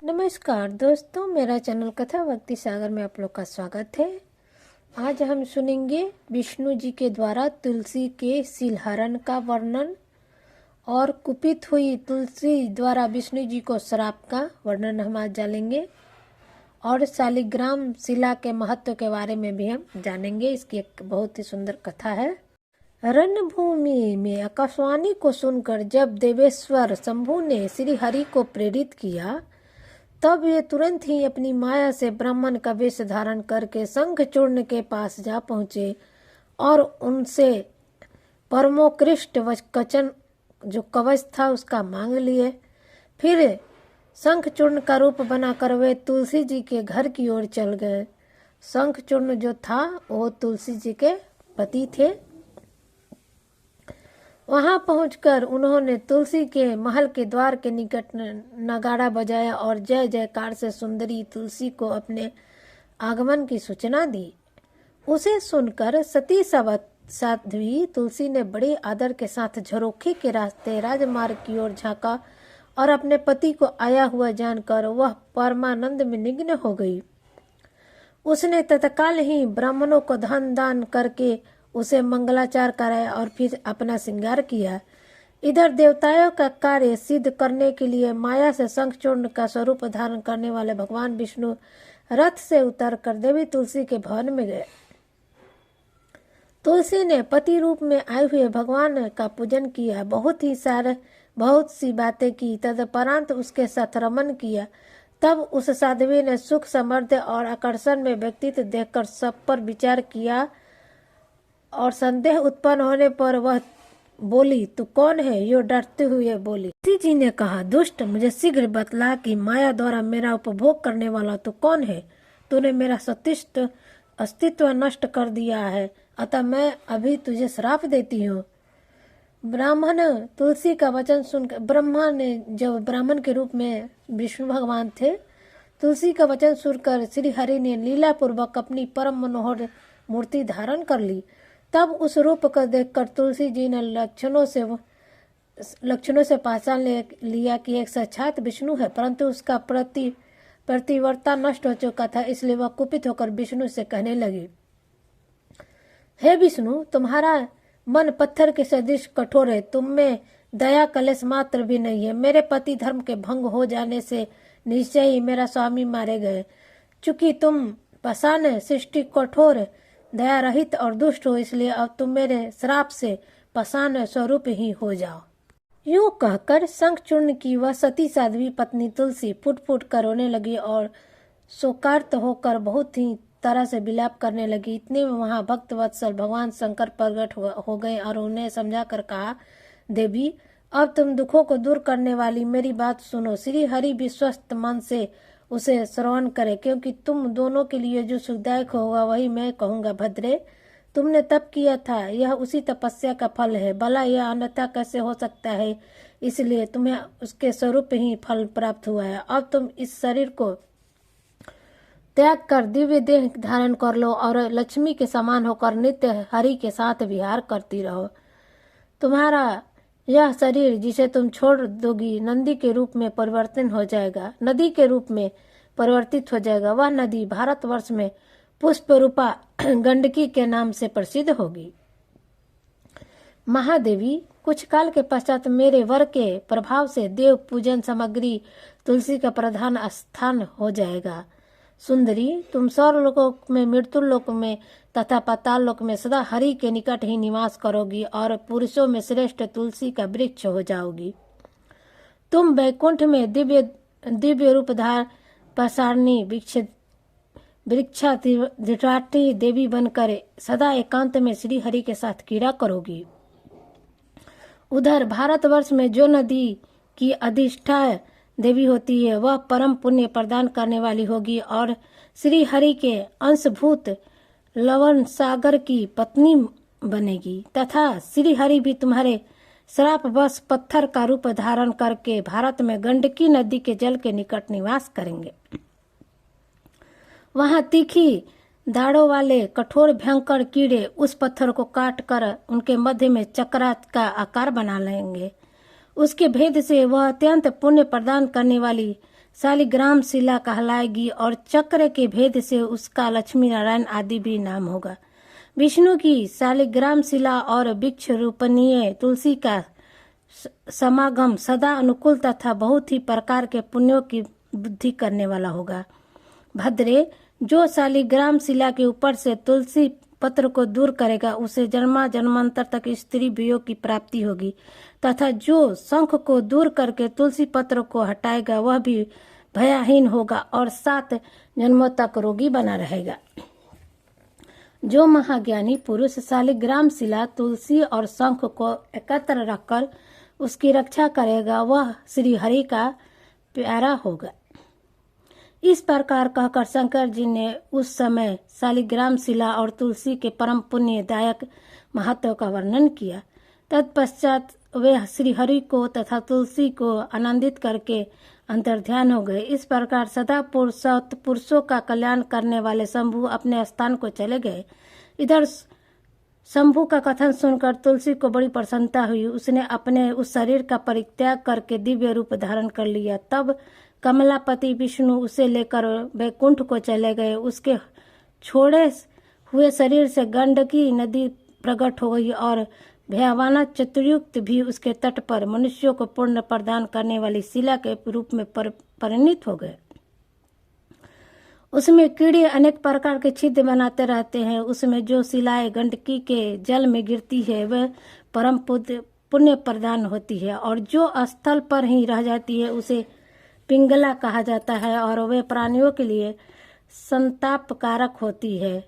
नमस्कार दोस्तों, मेरा चैनल कथा भक्ति सागर में आप लोग का स्वागत है। आज हम सुनेंगे विष्णु जी के द्वारा तुलसी के शिलहरण का वर्णन और कुपित हुई तुलसी द्वारा विष्णु जी को श्राप का वर्णन हम आज जानेंगे और शालिग्राम शिला के महत्व के बारे में भी हम जानेंगे। इसकी एक बहुत ही सुंदर कथा है। रणभूमि में आकाशवाणी को सुनकर जब देवेश्वर शंभु ने श्री हरि को प्रेरित किया, तब वे तुरंत ही अपनी माया से ब्राह्मण का वेश धारण करके शंखचूर्ण के पास जा पहुँचे और उनसे परमोत्कृष्ट कवच जो कवच था उसका मांग लिए। फिर शंखचूर्ण का रूप बनाकर वे तुलसी जी के घर की ओर चल गए। शंखचूर्ण जो था वो तुलसी जी के पति थे। वहां पहुंचकर उन्होंने तुलसी के महल के द्वार के निकट नगाड़ा बजाया और जय जयकार से सुंदरी तुलसी को अपने आगमन की सूचना दी। उसे सुनकर सती साध्वी तुलसी ने बड़े आदर के साथ झरोखे के रास्ते राजमार्ग की ओर झांका और अपने पति को आया हुआ जानकर वह परमानंद में निग्न हो गई। उसने तत्काल ही ब्राह्मणों को धन दान करके उसे मंगलाचार कराया और फिर अपना श्रृंगार किया। इधर देवताओं का कार्य सिद्ध करने के लिए माया से शंखचूर्ण का स्वरूप धारण करने वाले भगवान विष्णु रथ से उतरकर देवी तुलसी के भवन में गए। तुलसी ने पति रूप में आए हुए भगवान का पूजन किया, बहुत सी बातें की। तदपरांत उसके साथ रमन किया। तब उस साध्वी ने सुख समृद्धि और आकर्षण में व्यक्तित्व देखकर सब पर विचार किया और संदेह उत्पन्न होने पर वह बोली, तू कौन है? यो डरते हुए बोली। तुलसी जी ने कहा, दुष्ट, मुझे शीघ्र बतला कि माया द्वारा मेरा उपभोग करने वाला तू कौन है? तूने मेरा सतिष्ठ अस्तित्व नष्ट कर दिया है, अतः मैं अभी तुझे श्राप देती हूँ। ब्राह्मण तुलसी का वचन सुनकर, ब्रह्मा ने जब ब्राह्मण के रूप में विष्णु भगवान थे, तुलसी का वचन सुनकर श्री हरि ने लीला पूर्वक अपनी परम मनोहर मूर्ति धारण कर ली। तब उस रूप को देखकर तुलसी जी ने लक्षणों से पहचान लिया कि एक साक्षात विष्णु है, परंतु उसका प्रतिवर्ता नष्ट हो चुका था। इसलिए वह कुपित होकर विष्णु से कहने लगी, हे विष्णु, तुम्हारा मन पत्थर के सदृश कठोर है, तुम में दया कलेश मात्र भी नहीं है। मेरे पति धर्म के भंग हो जाने से निश्चय ही मेरा स्वामी मारे गए। चूंकि तुम पाषाण सृष्टि कठोर, दया रहित और दुष्ट हो, इसलिए अब तुम मेरे श्राप से पाषाण स्वरूप ही हो जाओ। यूं कहकर शंखचूर्ण की वह सती साध्वी पत्नी तुलसी फुट फुट कर रोने लगी और शोकार्त होकर बहुत ही तरह से विलाप करने लगी। इतने में वहां भक्त वत्सल भगवान शंकर प्रकट हो गए और उन्हें समझा कर कहा, देवी, अब तुम दुखों को दूर करने वाली मेरी बात सुनो। श्री हरि विश्वस्त मन से उसे श्रवण करे, क्योंकि तुम दोनों के लिए जो सुखदायक होगा वही मैं कहूँगा। भद्रे, तुमने तप किया था, यह उसी तपस्या का फल है। भला यह अन्यथा कैसे हो सकता है? इसलिए तुम्हें उसके स्वरूप ही फल प्राप्त हुआ है। अब तुम इस शरीर को त्याग कर दिव्य देह धारण कर लो और लक्ष्मी के समान होकर नित्य हरि के साथ विहार करती रहो। तुम्हारा यह शरीर जिसे तुम छोड़ दोगी नदी के रूप में परिवर्तन हो जाएगा, नदी के रूप में परिवर्तित हो जाएगा। वह नदी भारतवर्ष में पुष्प रूपा गंडकी के नाम से प्रसिद्ध होगी। महादेवी, कुछ काल के पश्चात मेरे वर के प्रभाव से देव पूजन सामग्री तुलसी का प्रधान स्थान हो जाएगा। सुंदरी, तुम स्वर्गलोक में, मृत्युलोक में तथा पाताल लोक में सदा हरि के निकट ही निवास करोगी और पुरुषों में श्रेष्ठ तुलसी का वृक्ष हो जाओगी। तुम वैकुंठ में दिव्य रूपधार प्रसारणी वृक्षाधिष्ठात्री देवी बनकर सदा एकांत में श्री हरि के साथ क्रीड़ा करोगी। उधर भारतवर्ष में जो नदी की अधिष्ठा देवी होती है वह परम पुण्य प्रदान करने वाली होगी और श्री हरि के अंशभूत लवण सागर की पत्नी बनेगी, तथा श्री हरि भी तुम्हारे श्रापवश पत्थर का रूप धारण करके भारत में गंडकी नदी के जल के निकट निवास करेंगे। वहां तीखी दाढ़ों वाले कठोर भयंकर कीड़े उस पत्थर को काट कर उनके मध्य में चक्रा का आकार बना लेंगे। उसके भेद से वह अत्यंत पुण्य प्रदान करने वाली शालिग्राम शिला कहलाएगी और चक्र के भेद से उसका लक्ष्मी नारायण आदि भी नाम होगा। विष्णु की शालिग्राम शिला और वृक्ष रूपनीय तुलसी का समागम सदा अनुकूल तथा बहुत ही प्रकार के पुण्यों की वृद्धि करने वाला होगा। भद्रे, जो शालिग्राम शिला के ऊपर से तुलसी पत्र को दूर करेगा उसे जन्मा जन्मांतर तक स्त्री वियोग की प्राप्ति होगी, तथा जो शंख को दूर करके तुलसी पत्र को हटाएगा वह भी भयहीन होगा और 7 जन्मों तक रोगी बना रहेगा। जो महाज्ञानी पुरुष शालिग्राम शिला, तुलसी और शंख को एकत्र रखकर उसकी रक्षा करेगा वह श्री हरि का प्यारा होगा। इस प्रकार कहकर शंकर जी ने उस समय शालिग्राम शिला और तुलसी के परम पुण्यदायक महत्व का वर्णन किया। तत्पश्चात वे श्री हरि को तथा तुलसी को आनंदित करके अंतर्ध्यान हो गए। इस प्रकार सदा पुरुषों का कल्याण करने वाले शंभु अपने स्थान को चले गए। इधर शंभु का कथन सुनकर तुलसी को बड़ी प्रसन्नता हुई। उसने अपने उस शरीर का परित्याग करके दिव्य रूप धारण कर लिया। तब कमलापति विष्णु उसे लेकर वैकुंठ को चले गए। उसके छोड़े हुए शरीर से गंडकी नदी प्रकट हो गई और भयावाना चतुर्युक्त भी उसके तट पर मनुष्यों को पुण्य प्रदान करने वाली शिला के रूप में परिणित हो गए। उसमें कीड़े अनेक प्रकार के छिद्र बनाते रहते हैं। उसमें जो शिलाएं गंडकी के जल में गिरती है वह परम पुण्य प्रदान होती है, और जो स्थल पर ही रह जाती है उसे पिंगला कहा जाता है और वे प्राणियों के लिए संतापकारक होती है।